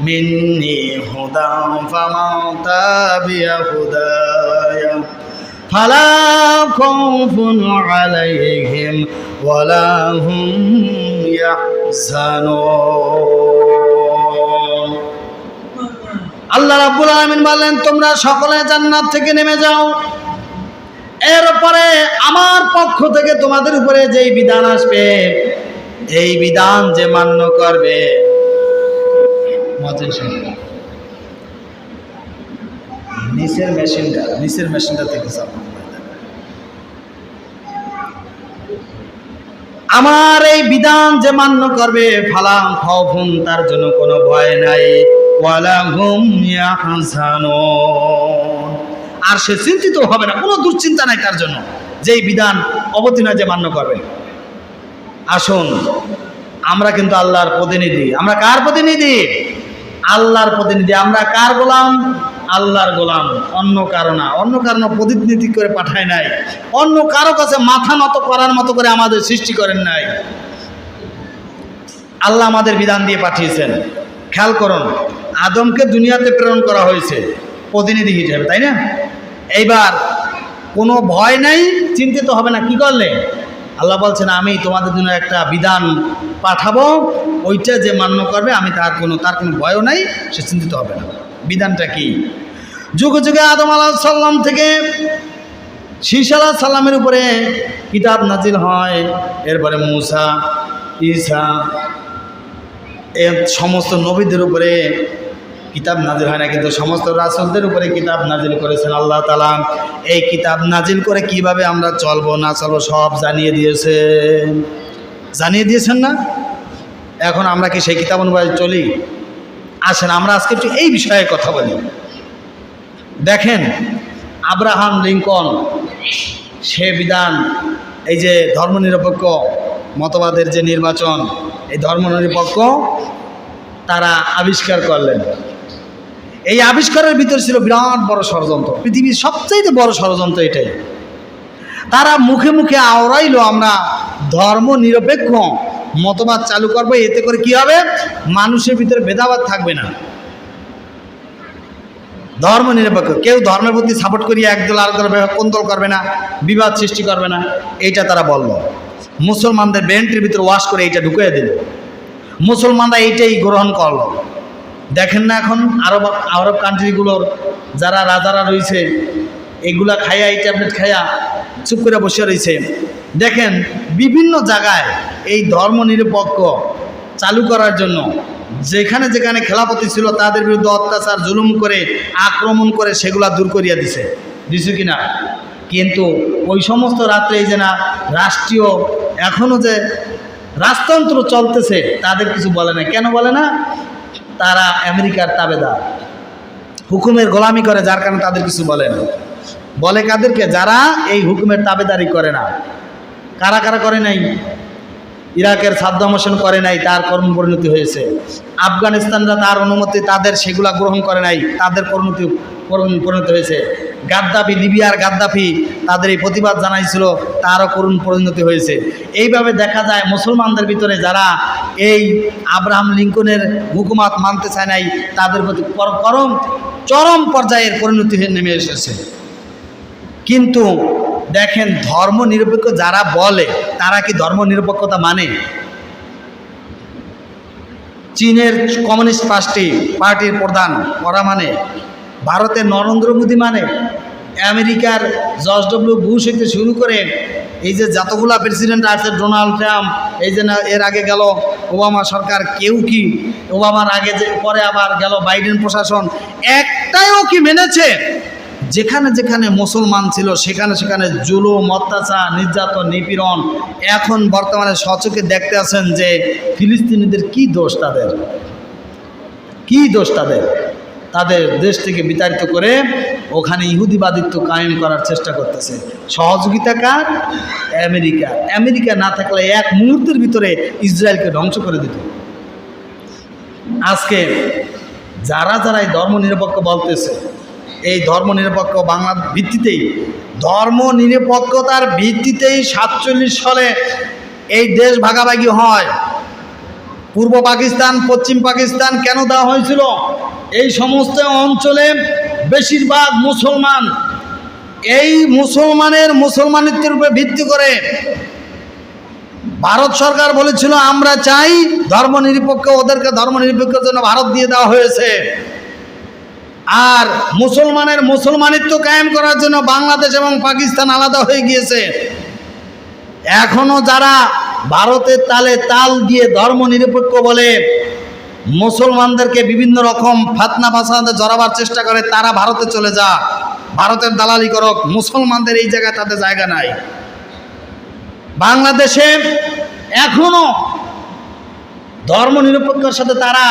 مِّنِّي هُدًى فَمَن تَبِعَ هُدَايَ فَلَا خَوْفٌ عَلَيْهِمْ وَلَا هُمْ يَحْزَنُونَ। আল্লাহ রাব্বুল আলামিন বলেন, তোমরা সকলে জান্নাত থেকে নেমে যাও, এরপরে আমার পক্ষ থেকে তোমাদের উপরে যেই বিধান আসবে, এই বিধান যে মান্য করবে, নিচের মেশিনটা থেকে আমার এই বিধান যে মান্য করবে, ফালাম খাউফুন, তার জন্য কোনো ভয় নাই, ওয়ালা হুম ইয়াহজানুন, আর সে চিন্তিত হবে না, কোনো দুশ্চিন্তা নাই তার জন্য, যেই বিধান অবতীর্ণ যে মান্য করবে। আসুন, আমরা কিন্তু আল্লাহর প্রতিনিধি। আমরা কার প্রতিনিধি? আল্লাহর প্রতিনিধি। আমরা কার গোলাম? আল্লাহর গোলাম, অন্য কারো না। অন্য কারো প্রতিনিধি করে পাঠায় নাই, অন্য কারো কাছে মাথা নত করার মতো করে আমাদের সৃষ্টি করেন নাই। আল্লাহ আমাদের বিধান দিয়ে পাঠিয়েছেন। খেয়াল করুন, আদমকে দুনিয়াতে প্রেরণ করা হয়েছে প্রতিনিধি হিসেবে, তাই না? এইবার কোনো ভয় নাই, চিন্তিত হবে না। কি করলে? আল্লাহ বলছেন, আমি তোমাদের জন্য একটা বিধান পাঠাবো, ওইটা যে মান্য করবে আমি তার কোনো ভয়ও নাই, সে চিন্তিত হবে না। বিধানটা কি? যুগে যুগে আদম আলাইহিস সালাম থেকে শীস আলাইহিস সালামের উপরে কিতাব নাজিল হয়, এরপরে মুসা, ঈসা, এর সমস্ত নবীদের উপরে কিতাব নাজিল হয় না, কিন্তু সমস্ত রাসূলদের উপরে কিতাব নাজিল করেছেন আল্লাহ তাআলা। এই কিতাব নাজিল করে কিভাবে আমরা চলবো না চলবো সব জানিয়ে দিয়েছেন না? এখন আমরা কি সেই কিতাব অনুযায়ী চলি? আসেন আমরা আজকে একটু এই বিষয়ে কথা বলি। দেখেন, আব্রাহাম লিঙ্কন সে বিধান, এই যে ধর্মনিরপেক্ষ মতবাদের যে নির্বাচন, এই ধর্মনিরপেক্ষ তারা আবিষ্কার করলেন। এই আবিষ্কারের ভিতর ছিল বিরাট বড় ষড়যন্ত্র, পৃথিবীর সবচেয়ে বড় ষড়যন্ত্র এটাই। তারা মুখে মুখে আওড়াইলো আমরা ধর্ম নিরপেক্ষ মতবাদ চালু করবো, এতে করে কি হবে? মানুষের ভিতরে ভেদাভেদ থাকবে না। ধর্ম নিরপেক্ষ, কেউ ধর্মের প্রতি সাপোর্ট করিয়ে একদল আরেকদল কোন্দল করবে না, বিবাদ সৃষ্টি করবে না, এইটা তারা বলল। মুসলমানদের ব্রেনটির ভিতরে ওয়াশ করে এইটা ঢুকিয়ে দিল, মুসলমানরা এইটাই গ্রহণ করলো। দেখেন না এখন আরব কান্ট্রিগুলোর যারা রাজারা রয়েছে এগুলা খাইয়া, এই ট্যাবলেট খাইয়া চুপ করে বসে রয়েছে। দেখেন বিভিন্ন জায়গায় এই ধর্ম নিরপেক্ষ চালু করার জন্য যেখানে যেখানে খেলাপতি ছিল তাদের বিরুদ্ধে অত্যাচার জুলুম করে আক্রমণ করে সেগুলা দূর করিয়া দিছে কিনা। কিন্তু ওই সমস্ত রাত্রে এই যে না রাষ্ট্রীয় এখনও যে রাজতন্ত্র চলতেছে তাদের কিছু বলে না। কেন বলে না? তারা আমেরিকার তাবেদার, হুকুমের গোলামি করে, যার কারণে তাদের কিছু বলে না। বলে কাদেরকে? যারা এই হুকুমের তাবেদারি করে না। কারা কারা করে নাই? ইরাকের সাদ্দাম হোসেন করে নাই, তার কর্ম পরিণতি হয়েছে। আফগানিস্তানরা তার অনুমতি তাদের সেগুলা গ্রহণ করে নাই, তাদের পরিণতি হয়েছে। গাদ্দাফি, লিবিয়ার গাদ্দাফি তাদের এই প্রতিবাদ জানাইছিল, তারও করুণ পরিণতি হয়েছে। এইভাবে দেখা যায় মুসলমানদের ভিতরে যারা এই আব্রাহাম লিঙ্কনের হুকুমাত মানতে চায় নাই তাদের প্রতি চরম পর্যায়ের পরিণতি নেমে এসেছে। কিন্তু দেখেন ধর্ম নিরপেক্ষ যারা বলে তারা কি ধর্ম নিরপেক্ষতা মানে? চীনের কমিউনিস্ট পার্টির প্রধান ওরা মানে, ভারতের নরেন্দ্র মোদী মানে, আমেরিকার জর্জ ডব্লিউ বুশ হইতে শুরু করে এই যে যতগুলা প্রেসিডেন্ট আছে, ডোনাল্ড ট্রাম্প, এই যে এর আগে গেল ওবামা সরকার, কেউ কি ওবামার আগে যে পরে আবার গেল বাইডেন প্রশাসন, একটাইও কি মেনেছে? যেখানে যেখানে মুসলমান ছিল সেখানে সেখানে জুলুম, অত্যাচার, নির্যাতন, নিপীড়ন। এখন বর্তমানে সচক্ষে দেখতে আছেন যে ফিলিস্তিনিদের কি দোষ, তাদের দেশ থেকে বিতাড়িত করে ওখানে ইহুদিবাদিত্ব কায়েম করার চেষ্টা করতেছে। সহযোগিতা কার? আমেরিকা না থাকলে এক মুহূর্তের ভিতরে ইসরায়েলকে ধ্বংস করে দিত। আজকে যারা এই ধর্ম নিরপেক্ষ বলতেছে, এই ধর্ম নিরপেক্ষ বাংলার ভিত্তিতেই, ধর্ম নিরপেক্ষতার ভিত্তিতেই 47 সালে এই দেশ ভাগাভাগি হয়। পূর্ব পাকিস্তান, পশ্চিম পাকিস্তান কেন দেওয়া হয়েছিল? এই সমস্ত অঞ্চলে বেশিরভাগ মুসলমান, এই মুসলমানিত্বের উপরে ভিত্তি করে ভারত সরকার বলেছিল আমরা চাই ধর্ম নিরপেক্ষ, ওদেরকে ধর্ম নিরপেক্ষের জন্য ভারত দিয়ে দেওয়া হয়েছে। আর মুসলমানিত্ব কায়েম করার জন্য বাংলাদেশ এবং পাকিস্তান আলাদা হয়ে গিয়েছে। এখনো যারা ভারতের তালে তাল দিয়ে ধর্ম নিরপেক্ষ বলে মুসলমানদেরকে বিভিন্ন রকম ফাতনা ফাসাদে জড়াবার চেষ্টা করে, তারা ভারতে চলে যা, ভারতের দালালি করক। মুসলমানদের এই জায়গায় তাদের জায়গা নাই। বাংলাদেশে এখনো ধর্ম নিরপেক্ষতার সাথে তারা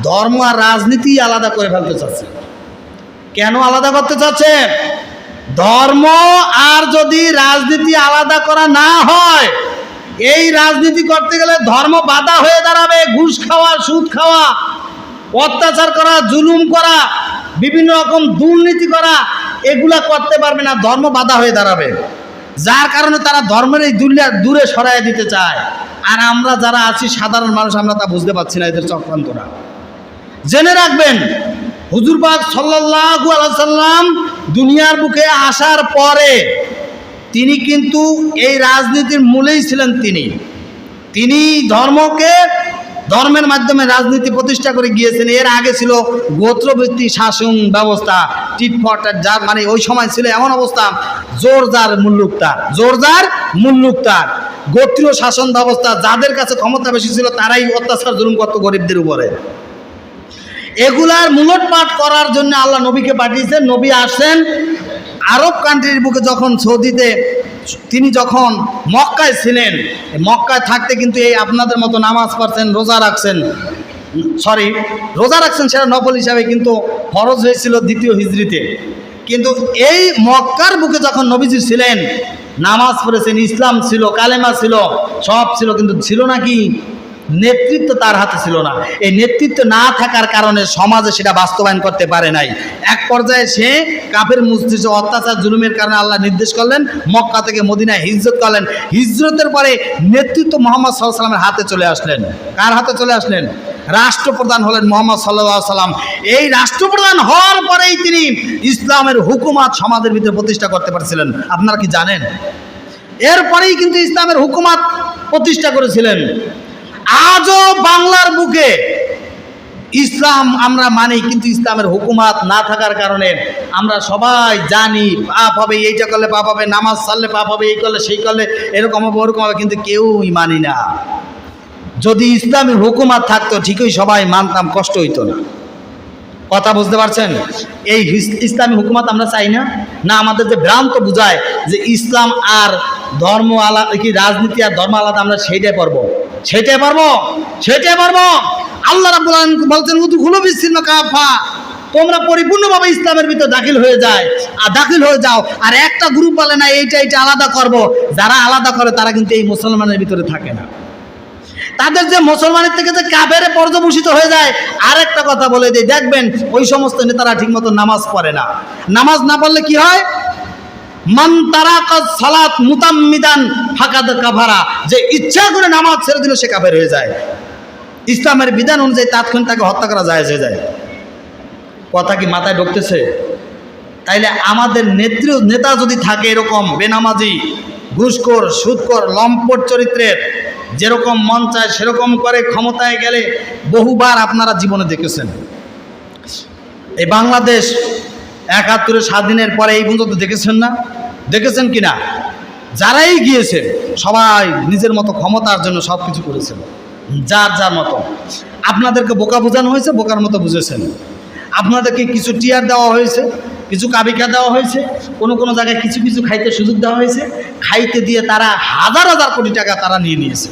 ধর্ম আর রাজনীতি আলাদা করে ফেলতে চাচ্ছে। কেন আলাদা করতে চাচ্ছে? ধর্ম আর যদি রাজনীতি আলাদা করা না হয়, এই রাজনীতি করতে গেলে ধর্ম বাধা হয়ে দাঁড়াবে। ঘুষ খাওয়া, সুদ খাওয়া, অত্যাচার করা, জুলুম করা, বিভিন্ন রকম দুর্নীতি করা, এগুলা করতে পারবে না, ধর্ম বাধা হয়ে দাঁড়াবে। যার কারণে তারা ধর্মের এই দূরে সরাই দিতে চায়। আর আমরা যারা আছি সাধারণ মানুষ, আমরা তা বুঝতে পারছি না এদের চক্রান্তরা। জেনে রাখবেন, হুজুর পাক সাল্লাল্লাহু আলাইহি সাল্লাম দুনিয়ার বুকে আসার পরে তিনি কিন্তু এই রাজনীতির মূলেই ছিলেন। তিনি ধর্মের মাধ্যমে রাজনীতি প্রতিষ্ঠা করে গিয়েছেন। এর আগে ছিল গোত্রভিত্তিক শাসন ব্যবস্থা, টিটফট, যার মানে ওই সময় ছিল এমন অবস্থা, জোর যার মুল্লুক তার গোত্রীয় শাসন ব্যবস্থা। যাদের কাছে ক্ষমতা বেশি ছিল তারাই অত্যাচার জুলুম করত গরিবদের উপরে। এগুলার মূলোৎপাট করার জন্য আল্লাহ নবীকে পাঠিয়েছেন। নবী আসেন আরব কান্ট্রির বুকে, যখন সৌদিতে তিনি যখন মক্কায় ছিলেন, মক্কায় থাকতে কিন্তু এই আপনাদের মতো নামাজ পড়ছেন, রোজা রাখছেন, সেটা নফল হিসাবে, কিন্তু ফরজ হয়েছিল দ্বিতীয় হিজরিতে। কিন্তু এই মক্কার বুকে যখন নবীজি ছিলেন, নামাজ পড়েছেন, ইসলাম ছিল, কালেমা ছিল, সব ছিল, কিন্তু ছিল না কি? নেতৃত্ব তার হাতে ছিল না। এই নেতৃত্ব না থাকার কারণে সমাজে সেটা বাস্তবায়ন করতে পারে নাই। এক পর্যায়ে সে কাফের মুশরিক অত্যাচার জুলুমের কারণে আল্লাহ নির্দেশ করলেন, মক্কা থেকে মদিনায় হিজরত করলেন। হিজরতের পরে নেতৃত্ব মুহাম্মদ সাল্লাল্লাহু আলাইহি ওয়াসাল্লামের হাতে চলে আসলেন। কার হাতে চলে আসলেন? রাষ্ট্রপ্রধান হলেন মুহাম্মদ সাল্লাল্লাহু আলাইহি সাল্লাম। এই রাষ্ট্রপ্রধান হওয়ার পরেই তিনি ইসলামের হুকুমাত সমাজের ভিতরে প্রতিষ্ঠা করতে পারছিলেন। আপনারা কি জানেন? এরপরেই কিন্তু ইসলামের হুকুমাত প্রতিষ্ঠা করেছিলেন। আজও বাংলার বুকে ইসলাম আমরা মানি, কিন্তু ইসলামের হুকুমাত না থাকার কারণে আমরা সবাই জানি পাপ হবে, এইটা করলে পাপ হবে, নামাজ ছাড়লে পাপ হবে, এই করলে সেই করলে এরকম হবে ওরকম হবে, কিন্তু কেউই মানি না। যদি ইসলামের হুকুমাত থাকতো ঠিকই সবাই মানতাম, কষ্ট হইতো না। কথা বুঝতে পারছেন? এই ইসলামী হুকুমাত আমরা চাই না। না, আমাদের যে ভ্রান্ত বুঝায় যে ইসলাম আর ধর্ম আলাদা, কি রাজনীতি আর ধর্ম আলাদা, আমরা সেইটাই পারবো। আল্লাহ রাব্বুল আলামিন বলছেন উদখুলু বিসসিলমি কাফা, তোমরা পরিপূর্ণভাবে ইসলামের ভিতর দাখিল হয়ে যাও। আর একটা গ্রুপ বলে না এইটা আলাদা করব। যারা আলাদা করে তারা কিন্তু এই মুসলমানের ভিতরে থাকে না। তাদের যে মুসলমানের থেকে যে কাফেরে পর্যবসিত হয়ে যায়। আর একটা কথা বলে দিই, দেখবেন ওই সমস্ত নেতারা ঠিকমতো নামাজ পড়ে না। নামাজ না পড়লে কি হয়? মান তারাকাস সালাত মুতাম্মিদান ফাকাদ কাফারা, যে ইচ্ছা করে নামাজ ছেড়ে দিল সে কাফের হয়ে যায়। ইসলামের বিধান অনুযায়ী তাৎক্ষণিক তাকে হত্যা করা জায়েজ হয়ে যায়। কথা কি মাথায় ঢুকতেছে? তাইলে আমাদের নেতা যদি থাকে এরকম বেনামাজি, ঘুষখোর, সুদখোর, লম্পট চরিত্রের, যেরকম মন চায় সেরকম করে ক্ষমতায় গেলে বহুবার আপনারা জীবনে দেখেছেন। এই বাংলাদেশ ৭১ স্বাধীনের পরে এই পর্যন্ত দেখেছেন না? দেখেছেন কিনা? যারাই গিয়েছে সবাই নিজের মতো ক্ষমতার জন্য সব কিছু করেছিল, যার মতো। আপনাদেরকে বোকা বোঝানো হয়েছে, বোকার মতো বুঝেছেন। আপনাদেরকে কিছু টিয়ার দেওয়া হয়েছে, কিছু কাবিকা দেওয়া হয়েছে, কোনো জায়গায় কিছু খাইতে সুযোগ দেওয়া হয়েছে। খাইতে দিয়ে তারা হাজার কোটি টাকা তারা নিয়ে নিয়েছে।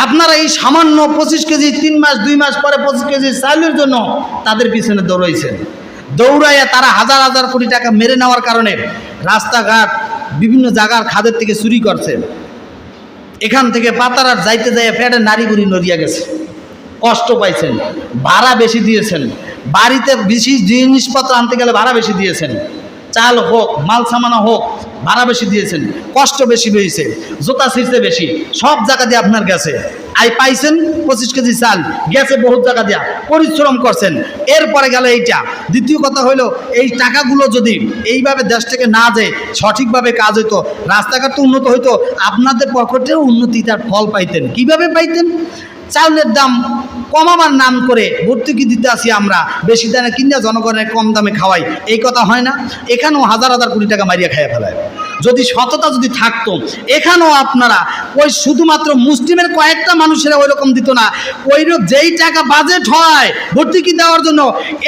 আপনারা এই সামান্য 25 কেজি 3 মাস 2 মাস পরে 25 কেজি চালের জন্য তাদের পিছনে দৌড়াইয়া তারা হাজার কোটি টাকা মেরে নেওয়ার কারণে রাস্তাঘাট বিভিন্ন জায়গার খাদের থেকে চুরি করছে। এখান থেকে পাতারার যাইতে যাইয়া পেটে নাড়ি বুড়ি নড়িয়া গেছে, কষ্ট পাইছেন, ভাড়া বেশি দিয়েছেন, বাড়িতে বেশি জিনিসপত্র আনতে গেলে ভাড়া বেশি দিয়েছেন, চাল হোক মাল সামানা হোক ভাড়া বেশি দিয়েছেন, কষ্ট বেশি হয়েছে, জুতা ছিঁড়তে বেশি, সব জায়গা দিয়ে আপনার গেছে। আই পাইছেন 25 কেজি চাল, গেছে বহুত জায়গা দিয়া, পরিশ্রম করছেন। এরপরে গেল এইটা। দ্বিতীয় কথা হইলো, এই টাকাগুলো যদি এইভাবে দেশ থেকে না যায়, সঠিকভাবে কাজ হইতো, রাস্তাঘাট তো উন্নত হইতো, আপনাদের পকেটেও উন্নতিটার ফল পাইতেন। কিভাবে পাইতেন? চাউলের দাম কমাবার নাম করে ভর্তুকি দিতে আসি আমরা, বেশি দামে কিনে জনগণের কম দামে খাওয়াই, এই কথা হয় না? এখানেও হাজার কোটি টাকা মারিয়া খাইয়া ফেলায়। যদি সততা যদি থাকতো, এখানেও আপনারা ওই শুধুমাত্র মুসলিমের কয়েকটা মানুষেরা ওই রকম দিত না, ওইরকম যেই টাকা বাজেট হয় ভর্তুকি দেওয়ার জন্য,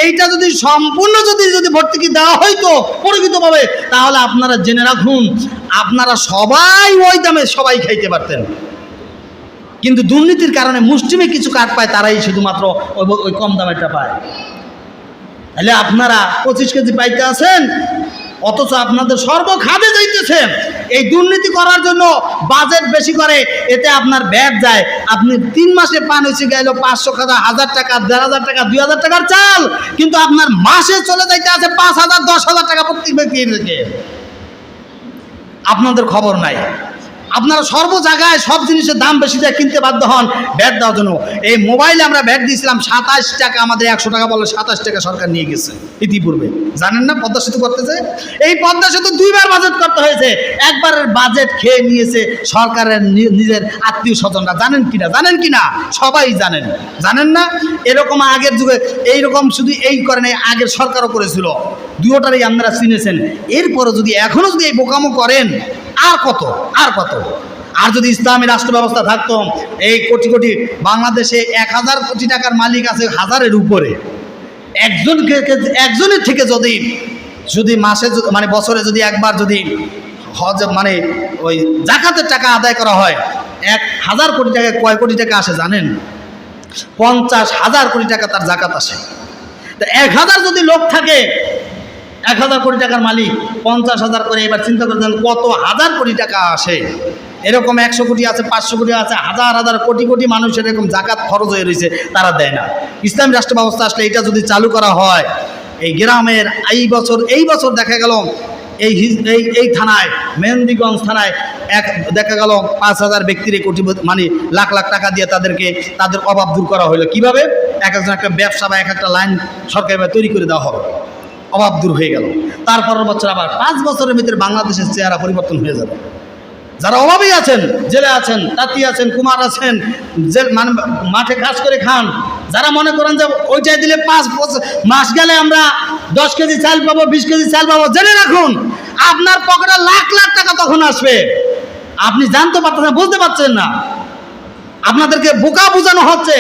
এইটা যদি সম্পূর্ণ যদি ভর্তুকি দেওয়া হইতো পরিমিতভাবে, তাহলে আপনারা জেনে রাখুন আপনারা সবাই ওই দামে সবাই খাইতে পারতেন। কিন্তু দুর্নীতির কারণে মুসলিমে কিছু কাট পায়, তারাই শুধুমাত্র ওই কম দামেরটা পায়। তাহলে আপনারা 25 কেজি পাইতে আছেন, অথচ আপনাদের সর্বখাতে যাইতেছে এই দুর্নীতি করার জন্য। বাজেট বেশি করে, এতে আপনার ব্যাট যায়। আপনি 3 মাসে পান হয়েছে গেল 500 টাকা, 1000 টাকা, 1500 টাকা, 2000 টাকার চাল, কিন্তু আপনার মাসে চলে যাইতে আছে 5000, 10,000 টাকা প্রত্যেক ব্যক্তির থেকে। আপনাদের খবর নাই। আপনারা সর্ব জায়গায় সব জিনিসের দাম বেশি দিয়ে কিনতে বাধ্য হন ভ্যাট দেওয়ার জন্য। এই মোবাইলে আমরা ভ্যাট দিয়েছিলাম 27 টাকা, আমাদের 100 টাকা বলে 27 টাকা সরকার নিয়ে গেছে ইতিপূর্বে। জানেন না পদ্মা সেতু করতেছে? এই পদ্মা সেতু 2 বার বাজেট করতে হয়েছে। একবারের বাজেট খেয়ে নিয়েছে সরকারের নিজের আত্মীয় স্বজনরা। জানেন কিনা? সবাই জানেন না? এরকম আগের যুগে এইরকম শুধু এই করে নাই, আগের সরকারও করেছিল। দুটোটারই আপনারা চিনেছেন। এরপরও যদি এখনও যদি এই বোকামো করেন, আর কত। আর যদি ইসলামী রাষ্ট্র ব্যবস্থা থাকতো, এই কোটি বাংলাদেশে 1000 কোটি টাকার মালিক আছে 1000-এর উপরে। একজনের থেকে যদি মাসে মানে বছরে যদি একবার যদি হজ মানে ওই জাকাতের টাকা আদায় করা হয়, 1000 কোটি টাকায় কয় কোটি টাকা আসে জানেন? 50,000 কোটি টাকা তার জাকাত আসে। তো 1000 যদি লোক থাকে, 1000 কোটি টাকার মালিক 50,000 করে, এবার চিন্তা করছেন কত হাজার কোটি টাকা আসে। এরকম 100 কোটি আছে, 500 কোটি আছে, হাজার কোটি মানুষের এরকম জাকাত খরচ হয়ে রয়েছে, তারা দেয় না। ইসলামী রাষ্ট্র ব্যবস্থা আসলে এটা যদি চালু করা হয়, এই গ্রামের এই বছর দেখা গেল এই থানায়, মেহেন্দিগঞ্জ থানায় এক দেখা গেল 5,000 ব্যক্তির কোটি মানে লাখ লাখ টাকা দিয়ে তাদের অভাব দূর করা হলো কিভাবে? এক একজন একটা ব্যবসা বা এক একটা লাইন সরকারিভাবে তৈরি করে দেওয়া হবে, অভাব দূর হয়ে গেল। তারপরের বছর আবার 5 বছরের ভিতরে বাংলাদেশের চেহারা পরিবর্তন হয়ে যাবে। যারা অভাবী আছেন, জেলে আছেন, তাঁতি আছেন, কুমার আছেন, মানে মাঠে কাজ করে খান, যারা মনে করেন যে ওইটাই দিলে 5 মাস গেলে আমরা 10 কেজি চাল পাবো, 20 কেজি চাল পাবো, জেনে রাখুন আপনার পকেটে লাখ লাখ টাকা তখন আসবে। আপনি জানতে পারতেছেন, বুঝতে পারছেন না, আপনাদেরকে বোকা বোঝানো হচ্ছে।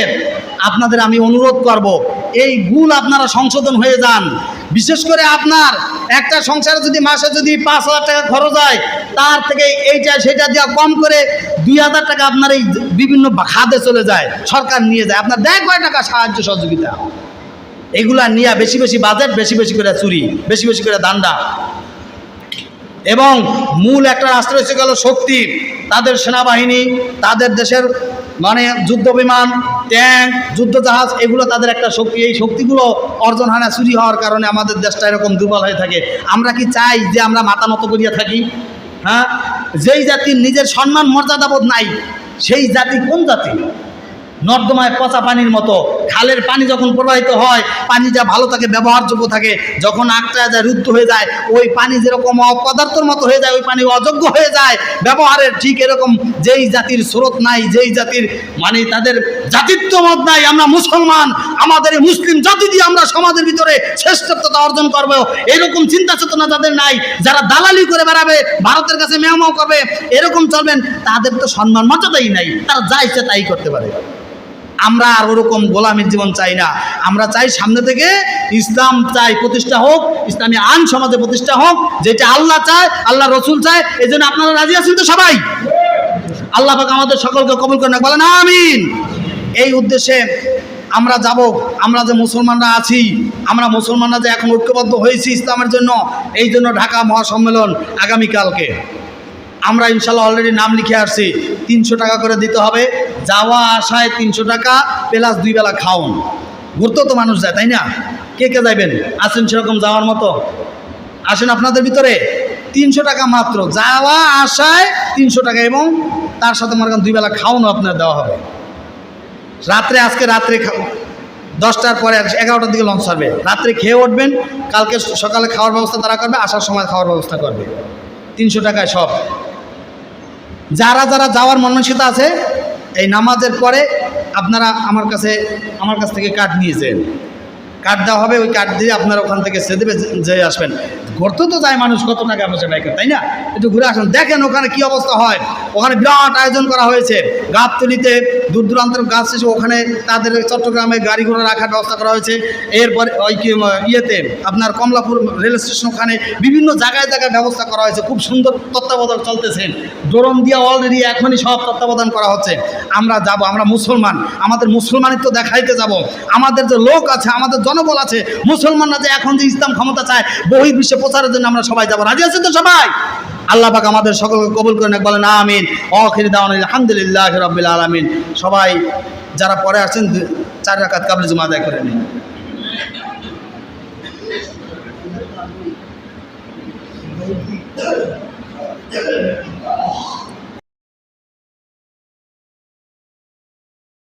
আপনাদের আমি অনুরোধ করব, এই ভুল আপনারা সংশোধন হয়ে যান। বিশেষ করে আপনার একটা সংসারে যদি মাসে যদি 5,000 টাকা খরচ হয়, তার থেকে এইটা সেটা দেওয়া কম করে 2,000 টাকা আপনার এই বিভিন্ন খাদে চলে যায়, সরকার নিয়ে যায়। আপনার দেয় কয় টাকা সাহায্য সহযোগিতা? এগুলা নিয়ে বেশি বেশি বাজেট, বেশি বেশি করে চুরি, বেশি বেশি করে দান্ডা। এবং মূল একটা রাষ্ট্র এসে গেল শক্তি, তাদের সেনাবাহিনী, তাদের দেশের মানে যুদ্ধ বিমান, ট্যাঙ্ক, যুদ্ধ জাহাজ, এগুলো তাদের একটা শক্তি। এই শক্তিগুলো অর্জন হয় না, চুরি হওয়ার কারণে আমাদের দেশটা এরকম দুর্বল হয়ে থাকে। আমরা কি চাই যে আমরা মাথা নত করিয়া থাকি? হ্যাঁ, যেই জাতির নিজের সম্মান মর্যাদাবোধ নাই, সেই জাতি কোন জাতি? নর্দমায় পচা পানির মতো। খালের পানি যখন প্রবাহিত হয়, পানিটা ভালো থাকে, ব্যবহারযোগ্য থাকে। যখন আটটা যায়, রুদ্ধ হয়ে যায়, ওই পানি যেরকম অপদার্থের মতো হয়ে যায়, ওই পানি অযোগ্য হয়ে যায় ব্যবহারের। ঠিক এরকম যেই জাতির স্রোত নাই, যেই জাতির মানে তাদের জাতিত্ববোধ নাই, আমরা মুসলমান, আমাদের এই মুসলিম জাতি দিয়ে আমরা সমাজের ভিতরে শ্রেষ্ঠত্বতা অর্জন করবো, এরকম চিন্তা চেতনা যাদের নাই, যারা দালালি করে বেড়াবে, ভারতের কাছে মেহমাও করবে, এরকম চলবেন, তাদের তো সম্মান মর্যাদাই নাই, তারা যা ইচ্ছে তাই করতে পারে। আমরা আর ওরকম গোলামীর জীবন চাই না। আমরা চাই সামনে থেকে ইসলাম চাই প্রতিষ্ঠা হোক, ইসলামী আইন সমাজে প্রতিষ্ঠা হোক, যেটা আল্লাহ চায়, আল্লাহ রসুল চায়। এই জন্য আপনারা রাজি আছেন তো সবাই? আল্লাহ পাক আমাদের সকলকে কবুল করেন, বলেন আমিন। এই উদ্দেশ্যে আমরা যাব। আমরা যে মুসলমানরা আছি, আমরা মুসলমানরা যে এখন ঐক্যবদ্ধ হয়েছি ইসলামের জন্য, এই জন্য ঢাকা মহাসম্মেলন আগামীকালকে আমরা ইনশাল্লাহ অলরেডি নাম লিখে আসছি। 300 টাকা করে দিতে হবে, যাওয়া আসায় 300 টাকা প্লাস 2 বেলা খাওন। ঘুরতেও তো মানুষ যায়, তাই না? কে কে যাইবেন? আসেন সেরকম যাওয়ার মতো? আসেন আপনাদের ভিতরে। 300 টাকা মাত্র, যাওয়া আসায় 300 টাকা, এবং তার সাথে মনে করেন 2 বেলা খাওয়ানো আপনার দেওয়া হবে। রাত্রে, আজকে রাত্রে 10টার পরে 11টার দিকে লঞ্চ ছাড়বে, রাত্রে খেয়ে উঠবেন, কালকে সকালে খাওয়ার ব্যবস্থা তারা করবে, আসার সময় খাওয়ার ব্যবস্থা করবে। 300 টাকায় সব। যারা যারা যাওয়ার মানসিকতা আছে, এই নামাজের পরে আপনারা আমার কাছ থেকে কার্ড নিয়েছেন, কার্ড দেওয়া হবে, ওই কার্ড দিয়ে আপনারা ওখান থেকে সে দেবে, যেয়ে আসবেন। ঘুরতে তো যায় মানুষ, কত টাকা পয়সা ব্যয় করে, তাই না? একটু ঘুরে আসুন, দেখেন ওখানে কি অবস্থা হয়। ওখানে বিরাট আয়োজন করা হয়েছে, গাবতলীতে দূর দূরান্তের গাছ শেষে ওখানে তাদের চট্টগ্রামে গাড়ি ঘোড়া রাখার ব্যবস্থা করা হয়েছে। এরপরে ওই কি ইয়েতে আপনার কমলাপুর রেল স্টেশন, ওখানে বিভিন্ন জায়গায় জায়গায় ব্যবস্থা করা হয়েছে, খুব সুন্দর তত্ত্বাবধান চলতেছে। ড্রোন দিয়ে অলরেডি এখনই সব তত্ত্বাবধান করা হচ্ছে। আমরা যাব, আমরা মুসলমান, আমাদের মুসলমানিত্ব দেখাইতে যাব। আমাদের যে লোক আছে, আমাদের জনবল আছে, মুসলমানরা যে এখন যে ইসলাম ক্ষমতা চায় বহির্বিশ্বে প্রচারের জন্য আমরা সবাই যাব। রাজি আছেন তো সবাই? আল্লাহ পাক আমাদের সকলকে কবুল করেন, বলেন আমিন। আখির দাওয়ানা আলহামদুলিল্লাহি রাব্বিল আলামিন। সবাই যারা পরে আসছেন 4 রাকাত কাবলে জুমা আদায় করে নিন।